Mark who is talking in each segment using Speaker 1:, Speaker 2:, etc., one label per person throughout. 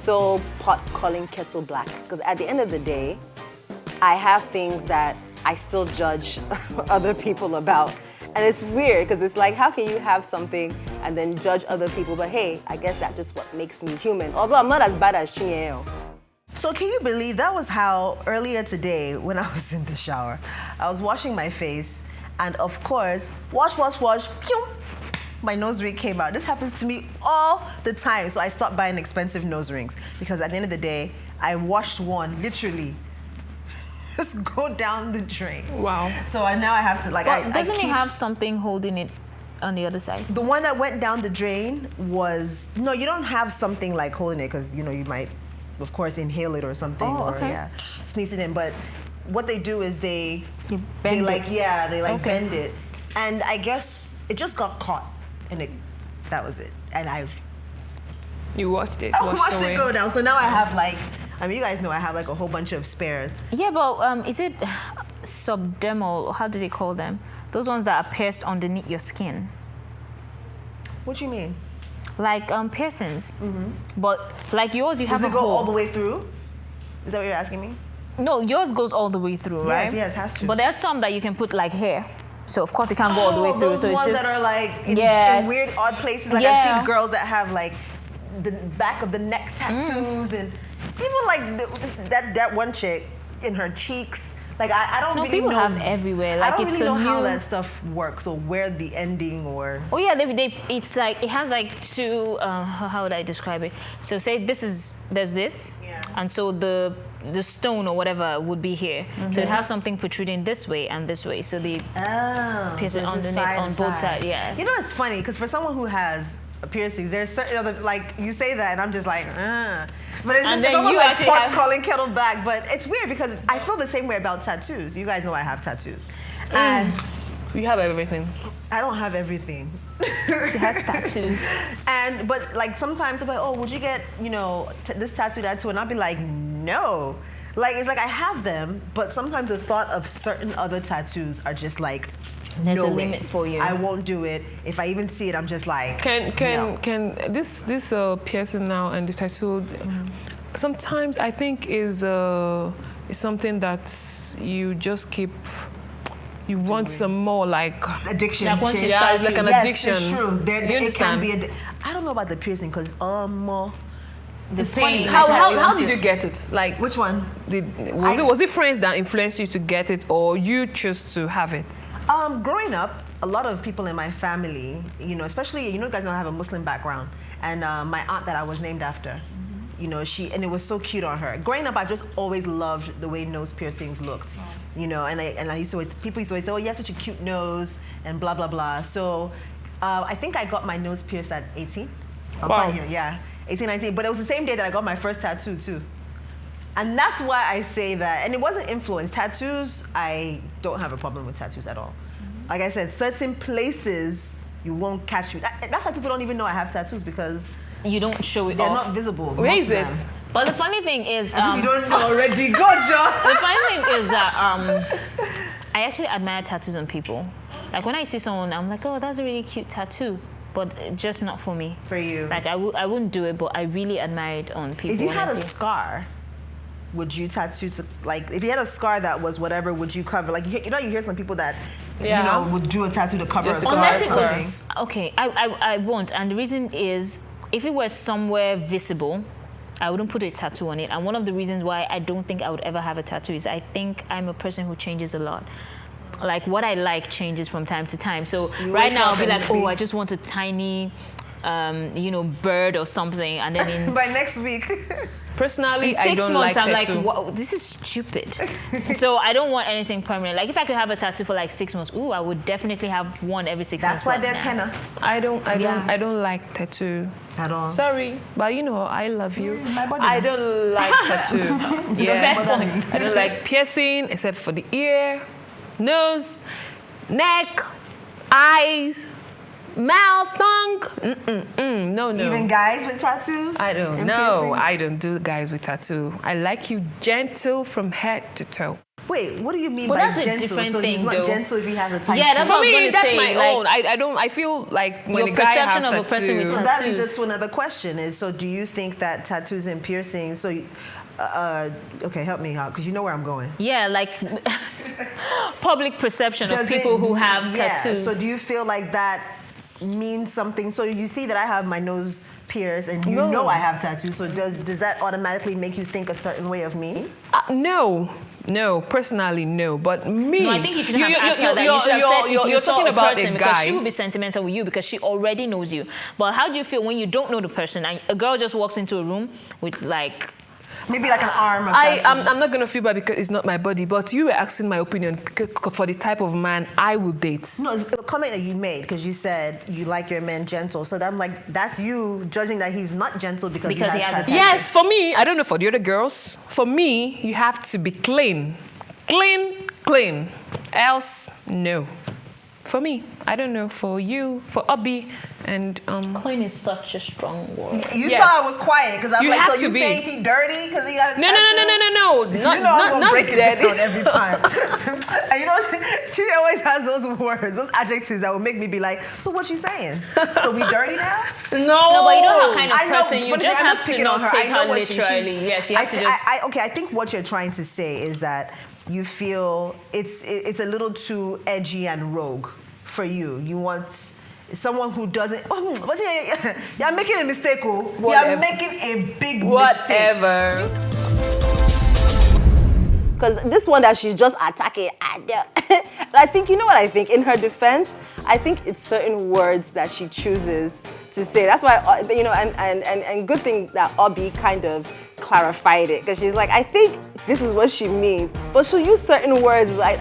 Speaker 1: so pot calling kettle black because at the end of the day, I have things that I still judge other people about. And it's weird because it's like, how can you have something and then judge other people? But hey, I guess that's just what makes me human. Although I'm not as bad as Chinyeo.
Speaker 2: So can you believe that was how earlier today when I was in the shower, I was washing my face and of course, wash, pew, my nose ring came out. This happens to me all the time. So I stopped buying expensive nose rings because at the end of the day, I washed one literally. Just go down the drain.
Speaker 3: Wow.
Speaker 2: So now I have to like.
Speaker 4: But doesn't it have something holding it on the other side?
Speaker 2: The one that went down the drain was no. You don't have something like holding it because you know you might, of course, inhale it or something or sneeze it in. But what they do is they bend it, and I guess it just got caught, and that was it. And
Speaker 3: You watched it.
Speaker 2: I watched it go down. So now I have like. I mean, you guys know I have like a whole bunch of spares.
Speaker 4: Yeah, but is it subdermal? How do they call them? Those ones that are pierced underneath your skin.
Speaker 2: What do you mean?
Speaker 4: Like piercings. But like yours, you have a hole.
Speaker 2: Does it go all the way through? Is that what you're asking me?
Speaker 4: No, yours goes all the way through, right?
Speaker 2: Yes, it has to.
Speaker 4: But there's some that you can put like here. So of course it can't go all the way through.
Speaker 2: Those
Speaker 4: so
Speaker 2: ones
Speaker 4: it's just,
Speaker 2: that are like in weird, odd places. Like I've seen girls that have like the back of the neck tattoos and even like that one chick in her cheeks. Like I don't really
Speaker 4: people
Speaker 2: know.
Speaker 4: have everywhere. Like
Speaker 2: I don't
Speaker 4: it's
Speaker 2: really know how
Speaker 4: new...
Speaker 2: that stuff works or where the ending or.
Speaker 4: Oh yeah, it's like it has like two. How would I describe it? So say there's this, and so the stone or whatever would be here. So it has something protruding this way and this way. So they pierce it underneath on both sides. Yeah.
Speaker 2: You know, it's funny because for someone who has piercings, there's certain other like you say that and I'm just like, But it's just almost like pot calling kettle black. But it's weird because I feel the same way about tattoos. You guys know I have tattoos, and
Speaker 3: you have everything.
Speaker 2: I don't have everything.
Speaker 4: She has tattoos.
Speaker 2: But like sometimes they're like, oh, would you get this tattoo, that too? And I'll be like, no. Like it's like I have them, but sometimes the thought of certain other tattoos are just like.
Speaker 4: There's a limit for you.
Speaker 2: I won't do it. If I even see it, I'm just like.
Speaker 3: Can this piercing now and the tattoo? Sometimes I think is something that you just keep. You want some more like
Speaker 2: addiction.
Speaker 3: Like once it's like an addiction.
Speaker 2: Yes, it's true.
Speaker 3: It
Speaker 2: can be. I don't know about the piercing because
Speaker 3: it's funny. How did you get it? Like
Speaker 2: which one?
Speaker 3: Was it friends that influenced you to get it, or you chose to have it?
Speaker 2: Growing up, a lot of people in my family, especially, you guys know I have a Muslim background, and my aunt that I was named after, and it was so cute on her. Growing up, I've just always loved the way nose piercings looked, and I used to people used to always say, oh, you have such a cute nose, and blah, blah, blah. So I think I got my nose pierced at 18.
Speaker 3: Wow.
Speaker 2: 18, 19, but it was the same day that I got my first tattoo too. And that's why I say that. And it wasn't influence. Tattoos, I don't have a problem with tattoos at all. Like I said, certain places you won't catch you. That's why people don't even know I have tattoos because
Speaker 4: you don't show it
Speaker 2: they're
Speaker 4: off.
Speaker 2: not visible.
Speaker 3: Where is it?
Speaker 4: But the funny thing is,
Speaker 2: as if you don't know already. Go, John.
Speaker 4: The funny thing is that I actually admire tattoos on people. Like when I see someone, I'm like, oh, that's a really cute tattoo. But just not for me.
Speaker 2: For you.
Speaker 4: Like I wouldn't do it, but I really admire it on people.
Speaker 2: If you had a scar, would you tattoo if you had a scar that was whatever, would you cover? Like you hear some people that would do a tattoo to cover a scar.
Speaker 4: Unless it was okay, I won't. And the reason is if it was somewhere visible, I wouldn't put a tattoo on it. And one of the reasons why I don't think I would ever have a tattoo is I think I'm a person who changes a lot. Like what I like changes from time to time. So right now I'll be like, oh, I just want a tiny, bird or something, and then
Speaker 2: by next week.
Speaker 3: Personally,
Speaker 4: in 6
Speaker 3: I don't
Speaker 4: months,
Speaker 3: like
Speaker 4: I'm
Speaker 3: tattoo.
Speaker 4: like, wow, this is stupid. So I don't want anything permanent. Like if I could have a tattoo for like 6 months, I would definitely have one every 6 months.
Speaker 2: That's why there's henna.
Speaker 3: I don't like tattoo
Speaker 2: at all.
Speaker 3: Sorry, but I love you.
Speaker 2: My body.
Speaker 3: I don't like tattoo. I don't like piercing except for the ear, nose, neck, eyes, mouth, tongue. No.
Speaker 2: Even guys with tattoos?
Speaker 3: I don't know. I don't do guys with tattoo. I like you gentle from head to toe.
Speaker 2: Wait, what do you mean
Speaker 4: But
Speaker 2: by
Speaker 4: that's a
Speaker 2: gentle?
Speaker 4: different
Speaker 2: So he's
Speaker 4: thing,
Speaker 2: not
Speaker 4: though.
Speaker 2: gentle if he has a tattoo.
Speaker 4: Yeah, that's
Speaker 3: For
Speaker 4: what I was
Speaker 3: me,
Speaker 4: gonna
Speaker 3: that's
Speaker 4: say,
Speaker 3: my
Speaker 4: like,
Speaker 3: own. I don't. I feel like when
Speaker 4: Your
Speaker 3: a guy has
Speaker 4: perception of a person with
Speaker 3: tattoos.
Speaker 2: So that leads
Speaker 4: tattoos.
Speaker 2: us to another question: is so do you think that tattoos and piercings? So, okay, help me out because you know where I'm going.
Speaker 4: Yeah, like public perception of
Speaker 2: Does
Speaker 4: people
Speaker 2: it-
Speaker 4: who have
Speaker 2: yeah,
Speaker 4: tattoos.
Speaker 2: So do you feel like that means something? So you see that I have my nose pierced, and you
Speaker 3: No.
Speaker 2: know I have tattoos. So does that automatically make you think a certain way of me?
Speaker 3: No, personally, no. But me,
Speaker 4: No, I think you shouldn't have asked her that. You should have said if you
Speaker 3: you're
Speaker 4: saw
Speaker 3: talking
Speaker 4: a
Speaker 3: about
Speaker 4: person
Speaker 3: a
Speaker 4: because
Speaker 3: guy.
Speaker 4: she will be sentimental with you because she already knows you. But how do you feel when you don't know the person and a girl just walks into a room with like
Speaker 2: Maybe like an arm. Or something.
Speaker 3: I'm not gonna feel bad because it's not my body. But you were asking my opinion for the type of man I will date.
Speaker 2: No, it's a comment that you made because you said you like your man gentle. So I'm like, that's you judging that he's not gentle because he has
Speaker 4: he has a
Speaker 2: tattoos.
Speaker 4: tattoo.
Speaker 3: Yes, for me, I don't know for the other girls. For me, you have to be clean. Clean. Else, no. For me, I don't know. For you, for Obi, and
Speaker 4: clean is such a strong word.
Speaker 2: You
Speaker 3: Yes.
Speaker 2: saw I was quiet because I'm
Speaker 3: You
Speaker 2: like,
Speaker 3: have
Speaker 2: so
Speaker 3: to
Speaker 2: you
Speaker 3: be.
Speaker 2: saying he dirty because he got a
Speaker 3: No.
Speaker 2: tattoo? You know I'm gonna
Speaker 3: Not
Speaker 2: break it
Speaker 3: dead.
Speaker 2: down every time. And you know, she always has those words, those adjectives that will make me be like, so what you saying? So we dirty now?
Speaker 4: No, but you know how kind of
Speaker 2: I know,
Speaker 4: person you
Speaker 2: but
Speaker 4: just
Speaker 2: I'm
Speaker 4: have to
Speaker 2: picking on
Speaker 4: not
Speaker 2: her.
Speaker 4: take
Speaker 2: I know
Speaker 4: her
Speaker 2: what
Speaker 4: literally. Yes, you have to just.
Speaker 2: Okay, I think what you're trying to say is that you feel it's a little too edgy and rogue for you. You want someone who doesn't. But you're making a mistake, oh.
Speaker 3: Whatever.
Speaker 2: You're making a big mistake.
Speaker 3: Whatever.
Speaker 1: Because this one that she's just attacking, I think, you know what I think? In her defense, I think it's certain words that she chooses to say. That's why, you know, and good thing that Obi kind of clarified it. Because she's like, I think this is what she means. But she'll use certain words like,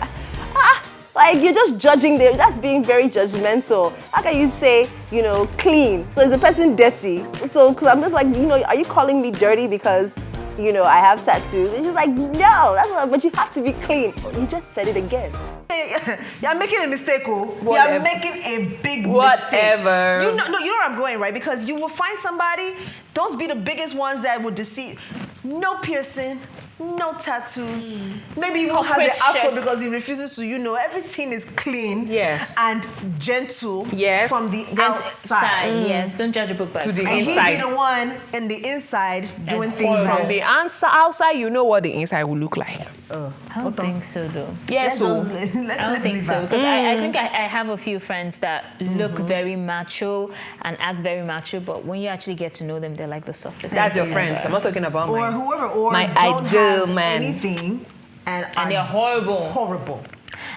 Speaker 1: like you're just judging there. That's being very judgmental. How can you say, you know, clean? So is the person dirty? So, because I'm just like, you know, are you calling me dirty because, you know, I have tattoos? And she's like, no, that's not, but you have to be clean. You just said it again.
Speaker 2: You're making a mistake, oh.
Speaker 3: Whatever.
Speaker 2: You're making a big
Speaker 3: Whatever.
Speaker 2: mistake. You know where I'm going, right? Because you will find somebody, those be the biggest ones that would deceive. No piercing, no tattoos. Maybe he won't have the
Speaker 4: Corporate
Speaker 2: afro
Speaker 4: chefs.
Speaker 2: because he refuses to, you know, everything is clean.
Speaker 3: Yes.
Speaker 2: And gentle.
Speaker 3: Yes.
Speaker 2: From the
Speaker 4: Outside,
Speaker 2: outside.
Speaker 4: yes. Don't judge a book by
Speaker 3: To
Speaker 4: its
Speaker 3: the
Speaker 4: cover.
Speaker 2: And
Speaker 3: inside.
Speaker 2: he'd be the one in the inside doing things
Speaker 4: horrible.
Speaker 3: From the
Speaker 2: that's-
Speaker 3: outside, you know what the inside will look like.
Speaker 4: I don't think so, though.
Speaker 3: Yes, so
Speaker 2: Let's
Speaker 4: I don't think
Speaker 2: leave
Speaker 4: so
Speaker 2: that.
Speaker 4: because I think I have a few friends that look very macho and act very macho, but when you actually get to know them, they're like the softest.
Speaker 3: that's your
Speaker 4: thing
Speaker 3: friends.
Speaker 4: ever.
Speaker 3: I'm not talking about
Speaker 2: Or
Speaker 3: mine.
Speaker 2: whoever, or
Speaker 3: My
Speaker 2: don't
Speaker 3: ideal
Speaker 2: have
Speaker 3: man.
Speaker 2: anything and
Speaker 4: they're horrible.
Speaker 2: Horrible.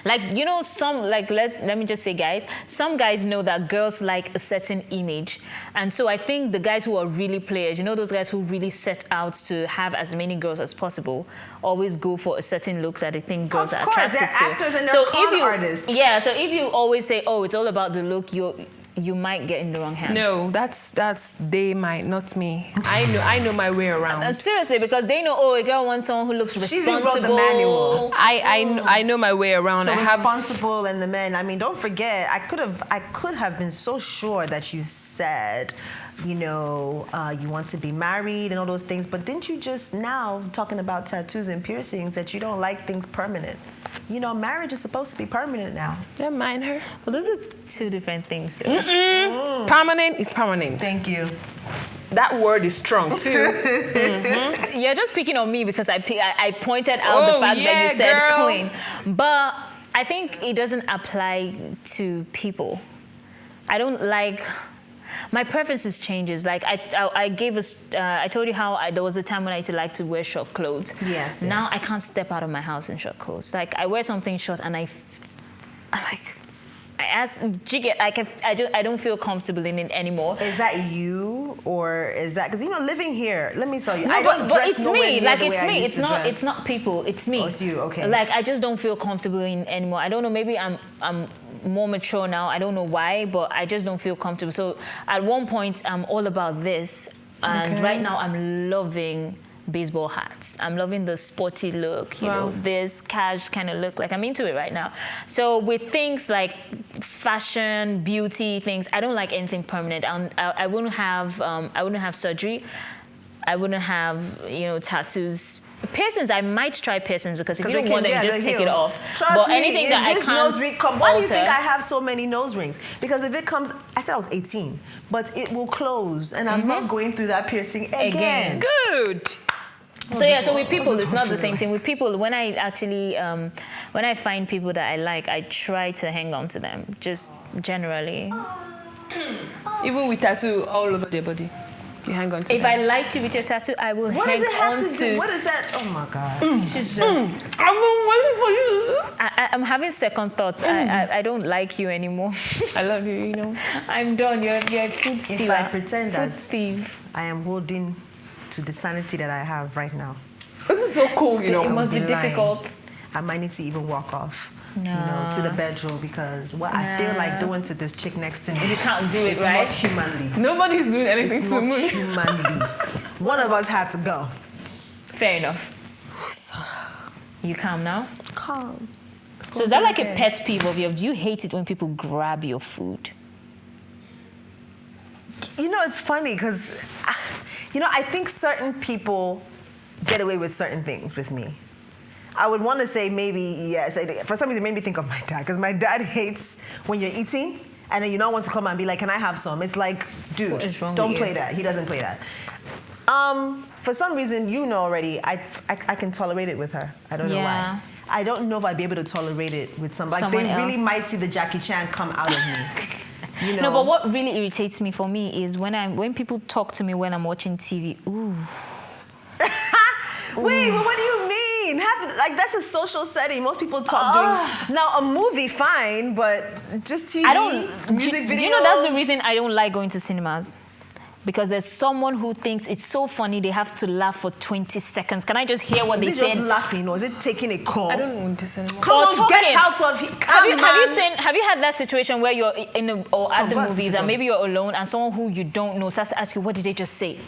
Speaker 4: Like, you know, some, like, let me just say, guys, some guys know that girls like a certain image. And so I think the guys who are really players, you know, those guys who really set out to have as many girls as possible, always go for a certain look that they think girls
Speaker 2: Of
Speaker 4: are
Speaker 2: course,
Speaker 4: attracted
Speaker 2: they're
Speaker 4: to.
Speaker 2: actors and they're
Speaker 4: so
Speaker 2: con
Speaker 4: if you,
Speaker 2: artists.
Speaker 4: Yeah, so if you always say, oh, it's all about the look, you might get in the wrong hands.
Speaker 3: No, that's they might, not me. I know my way around.
Speaker 4: Seriously, because they know, oh, a girl wants someone who looks
Speaker 2: She
Speaker 4: responsible.
Speaker 2: wrote the manual.
Speaker 3: I know my way around.
Speaker 2: So
Speaker 3: I have
Speaker 2: responsible and the men. I mean, don't forget. I could have been so sure that you said, you know, you want to be married and all those things. But didn't you just now talking about tattoos and piercings that you don't like things permanent? You know, marriage is supposed to be permanent now.
Speaker 3: don't mind her.
Speaker 4: Well, those are two different things, though.
Speaker 3: Permanent is permanent.
Speaker 2: Thank you.
Speaker 3: That word is strong too.
Speaker 4: You're just picking on me because I pointed out the
Speaker 3: Oh,
Speaker 4: fact that
Speaker 3: yeah,
Speaker 4: you said
Speaker 3: girl.
Speaker 4: clean. But I think it doesn't apply to people. I don't like... My preferences changes. Like I gave us, I told you how there was a time when I used to like to wear short clothes.
Speaker 2: Yes.
Speaker 4: Now I can't step out of my house in short clothes. Like I wear something short and I'm like, I ask, Jigget, I don't feel comfortable in it anymore.
Speaker 2: Is that you or is that because you know living here? Let me tell you,
Speaker 4: No,
Speaker 2: I don't
Speaker 4: but
Speaker 2: dress
Speaker 4: it's
Speaker 2: nowhere
Speaker 4: me.
Speaker 2: near
Speaker 4: Like
Speaker 2: the way
Speaker 4: it's
Speaker 2: I
Speaker 4: me.
Speaker 2: used
Speaker 4: It's
Speaker 2: to
Speaker 4: not.
Speaker 2: dress.
Speaker 4: It's not people. It's me.
Speaker 2: Oh, it's you, okay.
Speaker 4: Like I just don't feel comfortable in anymore. I don't know. Maybe I'm more mature now. I don't know why, but I just don't feel comfortable. So at one point, I'm all about this, and
Speaker 3: Okay.
Speaker 4: right now I'm loving baseball hats. I'm loving the sporty look, you know, this cash kind of look. Like I'm into it right now. So with things like fashion, beauty things, I don't like anything permanent. I wouldn't have surgery. I wouldn't have, you know, tattoos Piercings, I might try piercings because if you
Speaker 2: 'Cause
Speaker 4: don't
Speaker 2: they
Speaker 4: want
Speaker 2: can-
Speaker 4: them,
Speaker 2: yeah,
Speaker 4: just
Speaker 2: they
Speaker 4: take it
Speaker 2: heal.
Speaker 4: off.
Speaker 2: Trust
Speaker 4: but
Speaker 2: me,
Speaker 4: anything
Speaker 2: if
Speaker 4: that I
Speaker 2: this
Speaker 4: can't
Speaker 2: nose ring why do you think
Speaker 4: alter-
Speaker 2: I have so many nose rings? Because if it comes, I said I was 18, but it will close, and I'm not going through that piercing again.
Speaker 3: Good.
Speaker 4: So yeah, so with people, it's not the same thing. With people, when I actually, when I find people that I like, I try to hang on to them, just generally.
Speaker 3: Even with tattoo all over their body, you hang on to
Speaker 4: If
Speaker 3: them.
Speaker 4: I liked you with your tattoo, I will
Speaker 2: What
Speaker 4: hang
Speaker 2: does it have
Speaker 4: on
Speaker 2: to do? What is that? Oh my God.
Speaker 4: She's just.
Speaker 3: I've been waiting for you.
Speaker 4: I'm having second thoughts. I don't like you anymore.
Speaker 3: I love you, you know.
Speaker 4: I'm done. You're a food stealer.
Speaker 2: If I pretend
Speaker 4: food
Speaker 2: that
Speaker 4: thief.
Speaker 2: I am holding to the sanity that I have right now,
Speaker 3: This is so cool, you
Speaker 4: It
Speaker 3: know.
Speaker 4: must be
Speaker 2: be lying.
Speaker 4: difficult.
Speaker 2: I might need to even walk off. You know,
Speaker 4: Nah.
Speaker 2: to the bedroom because what I feel like doing to this chick next to me
Speaker 4: You can't do it,
Speaker 2: is
Speaker 4: right?
Speaker 2: not humanly.
Speaker 3: Nobody's doing anything
Speaker 2: It's
Speaker 3: to
Speaker 2: not
Speaker 3: me.
Speaker 2: humanly. One of us had to go.
Speaker 4: Fair enough. You calm now?
Speaker 2: Calm.
Speaker 4: So is that like a pet peeve of yours? Do you hate it when people grab your food?
Speaker 2: You know, it's funny because, you know, I think certain people get away with certain things with me. I would want to say maybe, yes. For some reason, it made me think of my dad because my dad hates when you're eating and then you don't want to come and be like, can I have some? It's like, dude,
Speaker 4: What is wrong
Speaker 2: don't
Speaker 4: with you?
Speaker 2: play that. He doesn't play that. For some reason, you know already, I can tolerate it with her. I don't know
Speaker 4: Yeah.
Speaker 2: why. I don't know if I'd be able to tolerate it with somebody. Like,
Speaker 4: Someone
Speaker 2: they really
Speaker 4: else.
Speaker 2: might see the Jackie Chan come out of me. You know?
Speaker 4: No, but what really irritates me for me is when people talk to me when I'm watching TV. Ooh.
Speaker 2: Wait, but what do you mean? Like, that's a social setting. Most people talk during... Now, a movie, fine, but just TV,
Speaker 4: I don't.
Speaker 2: music videos...
Speaker 4: Do you know that's the reason I don't like going to cinemas? Because there's someone who thinks it's so funny they have to laugh for 20 seconds. Can I just hear what
Speaker 2: Is
Speaker 4: they
Speaker 2: it just
Speaker 4: said?
Speaker 2: laughing or is it taking a call?
Speaker 3: I don't want this anymore.
Speaker 2: Come
Speaker 4: Or
Speaker 2: on, get
Speaker 4: talking.
Speaker 2: out of here.
Speaker 4: Have you had that situation where you're in or at the
Speaker 2: Converse
Speaker 4: movies
Speaker 2: with
Speaker 4: and maybe you're alone and someone who you don't know starts to ask you, what did they just say?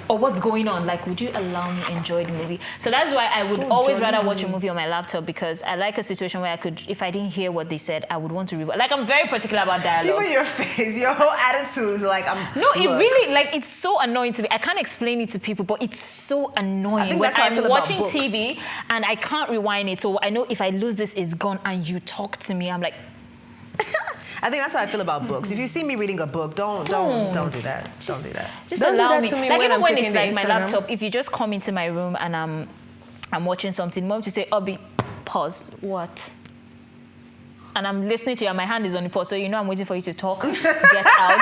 Speaker 4: Or what's going on? Like, would you allow me to enjoy the movie? So that's why I would always
Speaker 2: jolly
Speaker 4: rather watch a movie on my laptop because I like a situation where I could, if I didn't hear what they said, I would want to rewatch. Like, I'm very particular about dialogue.
Speaker 2: Even your face, your whole attitude is like,
Speaker 4: No, it really, like, it's so annoying to me. I can't explain it to people, but it's so annoying
Speaker 2: think
Speaker 4: when
Speaker 2: that's how I
Speaker 4: I'm
Speaker 2: feel about
Speaker 4: watching
Speaker 2: books.
Speaker 4: TV and I can't rewind it. So I know if I lose this, it's gone. And you talk to me, I'm like,
Speaker 2: I think that's how I feel about books. If you see me reading a book, don't do that. Don't do that.
Speaker 4: just
Speaker 3: Don't do
Speaker 4: allow
Speaker 3: that
Speaker 4: me.
Speaker 3: to me
Speaker 4: Like
Speaker 3: when
Speaker 4: even
Speaker 3: I'm
Speaker 4: when
Speaker 3: checking
Speaker 4: it's
Speaker 3: the
Speaker 4: like my
Speaker 3: Instagram.
Speaker 4: laptop, if you just come into my room and I'm watching something, mom to say, Obi, pause. What? And I'm listening to you, and my hand is on the pause, so you know I'm waiting for you to talk. Get out.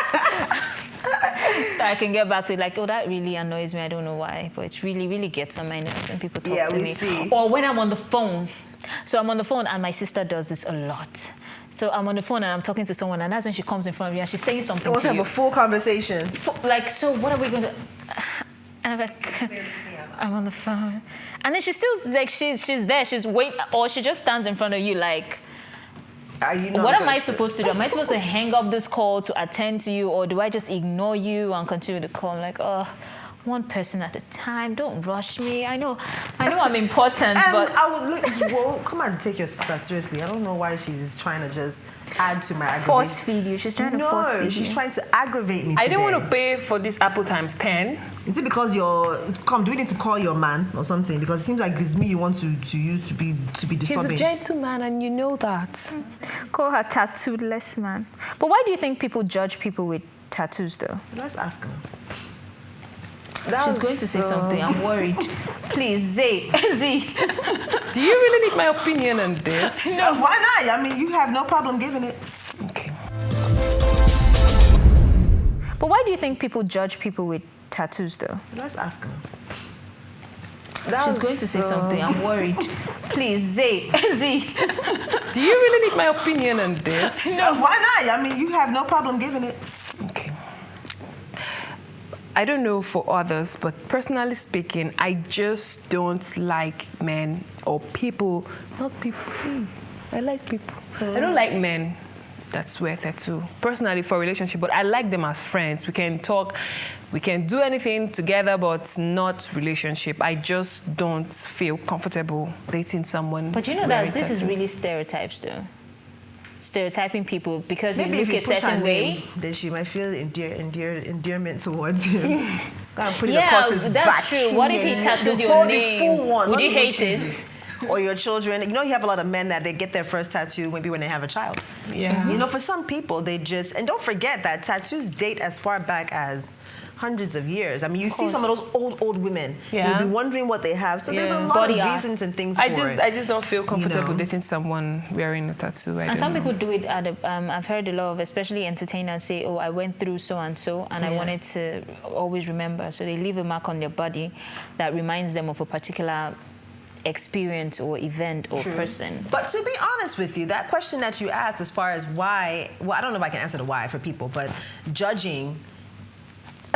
Speaker 4: So I can get back to it. Like, oh, that really annoys me. I don't know why, but it really, really gets on my nerves when people talk
Speaker 2: Yeah,
Speaker 4: to
Speaker 2: we
Speaker 4: me.
Speaker 2: see.
Speaker 4: Or when I'm on the phone. So I'm on the phone, and my sister does this a lot. So I'm on the phone and I'm talking to someone, and that's when she comes in front of me and she's saying something
Speaker 2: I want
Speaker 4: to
Speaker 2: to have
Speaker 4: you.
Speaker 2: a full conversation.
Speaker 4: Like, so what are we going to... And I'm like, I'm on the phone. And then she's still, like, she's there, she's waiting, or she just stands in front of you like,
Speaker 2: Are you not
Speaker 4: what am
Speaker 2: good?
Speaker 4: I supposed to do? Am I supposed to hang up this call to attend to you, or do I just ignore you and continue the call? I'm like, oh, one person at a time, don't rush me. I know I'm important, but...
Speaker 2: I would look, well, come and take your sister seriously. I don't know why she's trying to just add to my aggravation.
Speaker 4: Force feed you. She's trying to force
Speaker 2: No,
Speaker 4: feed
Speaker 2: she's
Speaker 4: you.
Speaker 2: trying to aggravate me
Speaker 3: I
Speaker 2: today.
Speaker 3: don't want to pay for this Apple times 10.
Speaker 2: Is it because do we need to call your man or something? Because it seems like it's me you want to use to be
Speaker 3: He's
Speaker 2: disturbing.
Speaker 3: a gentleman and you know that.
Speaker 4: Call her tattooed-less man. But why do you think people judge people with tattoos, though?
Speaker 2: Let's ask her.
Speaker 4: She's going to say something. I'm worried. Please, Z.
Speaker 3: Do you really need my opinion on this?
Speaker 2: No, why not? I mean, you have no problem giving it.
Speaker 3: Okay.
Speaker 4: But why do you think people judge people with tattoos, though?
Speaker 2: Let's ask her.
Speaker 4: She's going to say something. I'm worried. Please, Z.
Speaker 3: Do you really need my opinion on this?
Speaker 2: No, why not? I mean, you have no problem giving it.
Speaker 3: Okay. I don't know for others, but personally speaking, I just don't like men or people, not people. I like people. I don't like men that wear tattoo. Personally, for a relationship, but I like them as friends. We can talk, we can do anything together, but not relationship. I just don't feel comfortable dating someone.
Speaker 4: But you know
Speaker 3: wearing
Speaker 4: that this is
Speaker 3: tattoo.
Speaker 4: really stereotypes, though. Stereotyping people because
Speaker 2: Maybe
Speaker 4: you
Speaker 2: if
Speaker 4: look
Speaker 2: you
Speaker 4: a
Speaker 2: put her
Speaker 4: certain way.
Speaker 2: name, then she might feel endearment towards him. Gonna put it
Speaker 4: Yeah,
Speaker 2: across his
Speaker 4: that's
Speaker 2: back.
Speaker 4: true. What if he
Speaker 2: and
Speaker 4: tattoos
Speaker 2: the
Speaker 4: your
Speaker 2: whole
Speaker 4: name?
Speaker 2: full one.
Speaker 4: Would
Speaker 2: What
Speaker 4: you
Speaker 2: would
Speaker 4: hate
Speaker 2: choose?
Speaker 4: it?
Speaker 2: Or your children. You know, you have a lot of men that they get their first tattoo maybe when they have a child.
Speaker 3: Yeah.
Speaker 2: You know, for some people, they just, and don't forget that tattoos date as far back as hundreds of years. I mean, you see some of those old women.
Speaker 3: Yeah.
Speaker 2: You'll be wondering what they have. So there's a
Speaker 3: Yeah.
Speaker 2: lot
Speaker 4: Body
Speaker 2: of
Speaker 4: art.
Speaker 2: reasons and things
Speaker 3: I
Speaker 2: for
Speaker 3: just
Speaker 2: it.
Speaker 3: don't feel comfortable
Speaker 2: know.
Speaker 3: dating someone wearing a tattoo. I
Speaker 4: And
Speaker 3: don't
Speaker 4: some
Speaker 3: know.
Speaker 4: people do it at I've heard a lot of, especially entertainers say, oh, I went through so and so, and I
Speaker 2: Yeah.
Speaker 4: wanted to always remember. So they leave a mark on their body that reminds them of a particular experience or event or person.
Speaker 2: But to be honest with you, that question that you asked as far as why, well, I don't know if I can answer the why for people, but judging,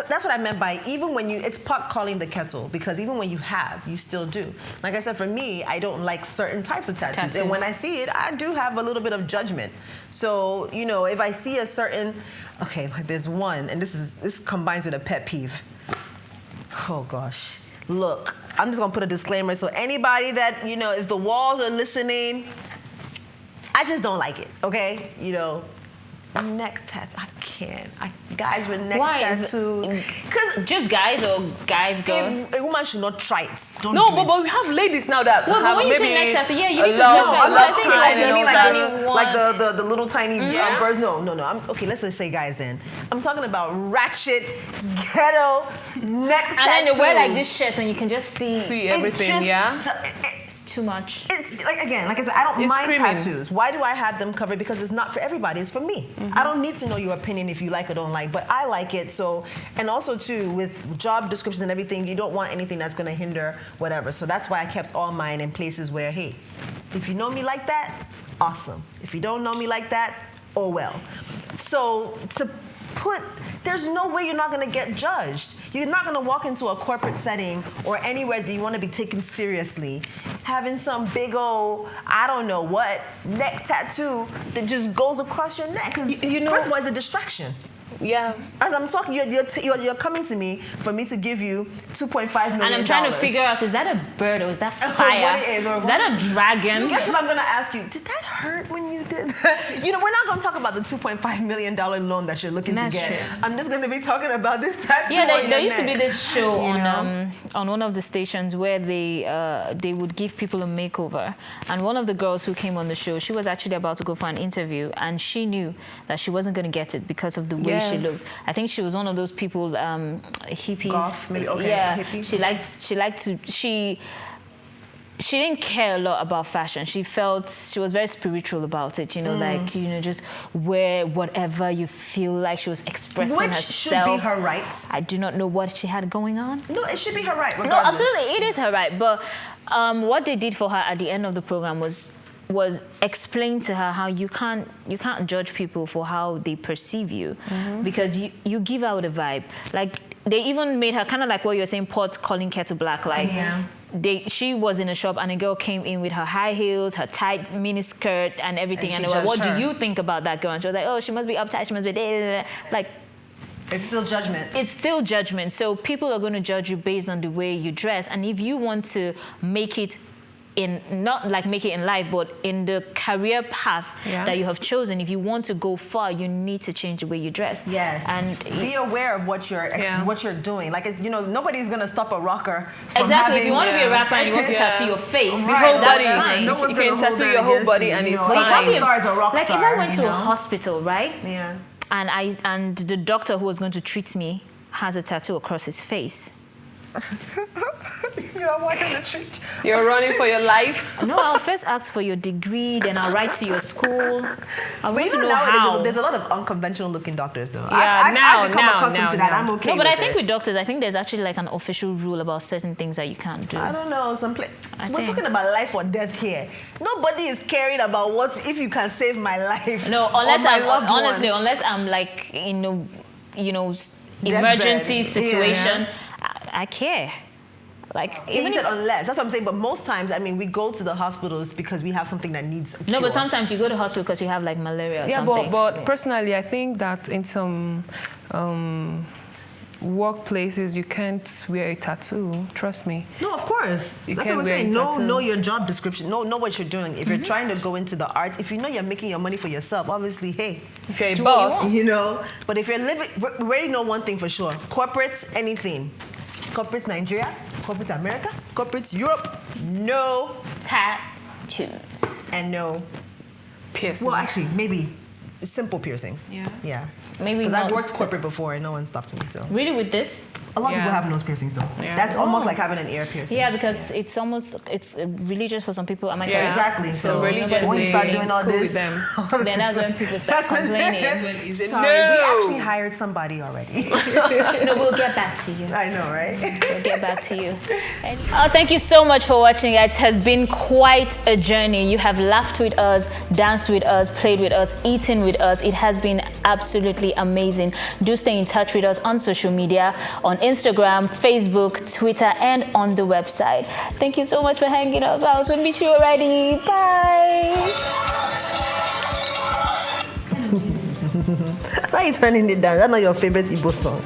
Speaker 2: that's what I meant by even when you, it's pot calling the kettle, because even when you have, you still do. Like I said, for me, I don't like certain types of tattoos. And when I see it, I do have a little bit of judgment. So, you know, if I see a certain, okay, like there's one, and this combines with a pet peeve. Oh gosh. Look, I'm just gonna put a disclaimer. So anybody that, you know, if the walls are listening, I just don't like it, okay? You know, neck tattoos, I can't. Guys with neck
Speaker 4: Why?
Speaker 2: tattoos. Because
Speaker 4: Just guys or guys, girls?
Speaker 2: a woman should not try it. Don't
Speaker 3: No,
Speaker 2: do
Speaker 3: but
Speaker 2: it.
Speaker 3: we have ladies now that
Speaker 4: Well, but
Speaker 3: have
Speaker 4: when you say
Speaker 3: maybe
Speaker 4: neck tattoo, yeah, you
Speaker 3: a
Speaker 4: need to
Speaker 3: love-
Speaker 4: specify.
Speaker 3: a
Speaker 4: But I
Speaker 3: love
Speaker 4: think
Speaker 3: sign
Speaker 4: like
Speaker 3: and
Speaker 2: you
Speaker 3: all
Speaker 2: mean
Speaker 3: that.
Speaker 2: like the little tiny
Speaker 3: Yeah.
Speaker 2: birds? No. Okay, let's just say guys then. I'm talking about ratchet, ghetto, neck tattoos.
Speaker 4: And then they wear like this shirt and you can just see
Speaker 3: See
Speaker 2: It
Speaker 3: everything,
Speaker 2: just-
Speaker 3: yeah?
Speaker 4: it's too much.
Speaker 2: It's like, again, like I said, I don't
Speaker 3: It's
Speaker 2: mind
Speaker 3: screaming.
Speaker 2: tattoos. Why do I have them covered? Because it's not for everybody. It's for me. I don't need to know your opinion if you like or don't like, but I like it. So, and also too, with job descriptions and everything, you don't want anything that's going to hinder whatever. So that's why I kept all mine in places where, hey, if you know me like that, awesome. If you don't know me like that, oh well. So to put, there's no way you're not going to get judged. You're not going to walk into a corporate setting or anywhere that you want to be taken seriously, having some big old, I don't know what, neck tattoo that just goes across your neck. Because
Speaker 3: You know-
Speaker 2: first of all, it's a distraction.
Speaker 3: Yeah.
Speaker 2: As I'm talking, you're coming to me for me to give you $2.5 million.
Speaker 4: And I'm trying to figure out, is that a bird or is that
Speaker 2: What
Speaker 4: fire?
Speaker 2: it is, or
Speaker 4: Is that a dragon?
Speaker 2: Guess what I'm gonna ask you? Did that hurt when you did that? You know, we're not gonna talk about the $2.5 million loan that you're looking to
Speaker 4: That's
Speaker 2: get.
Speaker 4: true.
Speaker 2: I'm just gonna be talking about this tattoo.
Speaker 4: Yeah,
Speaker 2: on
Speaker 4: there
Speaker 2: your
Speaker 4: used to be
Speaker 2: neck.
Speaker 4: this show
Speaker 2: You know?
Speaker 4: on one of the stations where they would give people a makeover, and one of the girls who came on the show, she was actually about to go for an interview, and she knew that she wasn't going to get it because of the way she
Speaker 3: Yes.
Speaker 4: looked. I think she was one of those people, hippies.
Speaker 2: Goth, maybe, okay,
Speaker 4: Yeah,
Speaker 2: hippie.
Speaker 4: she didn't care a lot about fashion. She was very spiritual about it, you know, like, you know, just wear whatever you feel like. She was expressing
Speaker 2: Which
Speaker 4: herself.
Speaker 2: should be her right.
Speaker 4: I do not know what she had going on.
Speaker 2: No, it should be her right.
Speaker 4: No,
Speaker 2: Regardless.
Speaker 4: absolutely, it is her right. But what they did for her at the end of the program was explain to her how you can't judge people for how they perceive you, because you give out a vibe. Like, they even made her kind of like what you're saying, pot calling kettle black. Like,
Speaker 2: Yeah.
Speaker 4: she was in a shop and a girl came in with her high heels, her tight mini skirt and everything,
Speaker 2: And
Speaker 4: and,
Speaker 2: she
Speaker 4: they were, what
Speaker 2: judged her.
Speaker 4: do you think about that girl? And she was like, oh, she must be uptight, she must be da, da, da. Like,
Speaker 2: It's still judgment.
Speaker 4: it's still judgment. So people are going to judge you based on the way you dress. And if you want to make it not like make it in life, but in the career path that you have chosen, if you want to go far, you need to change the way you dress.
Speaker 2: Yes.
Speaker 4: And
Speaker 2: be aware of what you're doing. Like, it's, you know, nobody's gonna stop a rocker from
Speaker 4: exactly. If
Speaker 2: having,
Speaker 4: you want to be a rapper and you want to
Speaker 3: Yeah.
Speaker 4: tattoo your face,
Speaker 2: Right,
Speaker 3: The whole
Speaker 2: that's
Speaker 3: body.
Speaker 2: fine. No one's
Speaker 3: You
Speaker 2: gonna
Speaker 3: can
Speaker 2: hold
Speaker 3: tattoo
Speaker 2: that
Speaker 3: your whole
Speaker 2: against
Speaker 3: body
Speaker 2: you,
Speaker 3: and
Speaker 2: you
Speaker 3: it's
Speaker 2: know.
Speaker 4: But you can't be
Speaker 2: Rock star is a rock
Speaker 4: like
Speaker 2: star.
Speaker 4: if I went to
Speaker 2: you
Speaker 4: a
Speaker 2: know?
Speaker 4: hospital, right?
Speaker 2: Yeah.
Speaker 4: And the doctor who was going to treat me has a tattoo across his face.
Speaker 2: You know, why does it treat?
Speaker 3: You're running for your life.
Speaker 4: No, I'll first ask for your degree, then I'll write to your school. I
Speaker 2: But
Speaker 4: want
Speaker 2: you
Speaker 4: to
Speaker 2: know,
Speaker 4: know
Speaker 2: nowadays
Speaker 4: how.
Speaker 2: there's a lot of unconventional looking doctors, though.
Speaker 3: Yeah,
Speaker 2: I've become accustomed
Speaker 3: now.
Speaker 2: to that. I'm okay.
Speaker 4: No, but
Speaker 2: with
Speaker 4: I think
Speaker 2: it.
Speaker 4: with doctors, I think there's actually like an official rule about certain things that you can't do.
Speaker 2: I don't know.
Speaker 4: I
Speaker 2: We're
Speaker 4: think-
Speaker 2: talking about life or death here. Nobody is caring about what if you can save my life.
Speaker 4: No,
Speaker 2: or
Speaker 4: unless
Speaker 2: my
Speaker 4: I'm
Speaker 2: loved one.
Speaker 4: honestly, unless I'm like in a, emergency
Speaker 2: Deathbed.
Speaker 4: situation, I care. Like
Speaker 2: Yeah,
Speaker 4: even
Speaker 2: you
Speaker 4: if,
Speaker 2: said unless. That's what I'm saying. But most times, I mean, we go to the hospitals because we have something that needs a
Speaker 4: no,
Speaker 2: cure.
Speaker 4: but sometimes you go to hospital because you have like malaria or
Speaker 3: Yeah,
Speaker 4: something.
Speaker 3: but personally, I think that in some workplaces, you can't wear a tattoo. Trust me.
Speaker 2: No, of course.
Speaker 3: You
Speaker 2: That's
Speaker 3: can't
Speaker 2: what I'm
Speaker 3: wear a
Speaker 2: saying.
Speaker 3: tattoo.
Speaker 2: Know your job description. Know what you're doing. If you're trying to go into the arts, if you know you're making your money for yourself, obviously, hey,
Speaker 3: If you're a
Speaker 4: Do what you
Speaker 3: boss,
Speaker 4: want.
Speaker 2: you know. But if you're living, we already know one thing for sure: corporates, anything. Corporates Nigeria, corporates America, corporates Europe, no
Speaker 4: Tattoos.
Speaker 2: and no.
Speaker 3: piercing.
Speaker 2: Well, actually, maybe simple piercings.
Speaker 3: Yeah.
Speaker 2: Yeah.
Speaker 4: Maybe
Speaker 2: Because I've
Speaker 4: not.
Speaker 2: worked corporate before and no one stopped me. So
Speaker 4: Really with this?
Speaker 2: a lot of
Speaker 3: Yeah.
Speaker 2: people have nose piercings though.
Speaker 3: Yeah.
Speaker 2: That's almost like having an ear piercing.
Speaker 4: Yeah, because it's almost religious for some people. Am I
Speaker 3: Yeah.
Speaker 4: correct?
Speaker 2: Exactly.
Speaker 3: So
Speaker 2: So
Speaker 3: religion
Speaker 2: when you start
Speaker 3: is
Speaker 2: doing all
Speaker 3: cool
Speaker 2: this,
Speaker 3: with them.
Speaker 4: Then that's when people start
Speaker 2: That's when-
Speaker 4: complaining.
Speaker 2: Sorry, we actually hired somebody already.
Speaker 4: No, we'll get back to you.
Speaker 2: I know, right?
Speaker 4: We'll get back to you. Oh, thank you so much for watching. It has been quite a journey. You have laughed with us, danced with us, played with us, eaten with us. It has been absolutely amazing. Do stay in touch with us on social media, on Instagram, Facebook, Twitter, and on the website. Thank you so much for hanging out. I was with you already. Bye.
Speaker 2: Why are you turning it down? That's not your favorite Igbo song.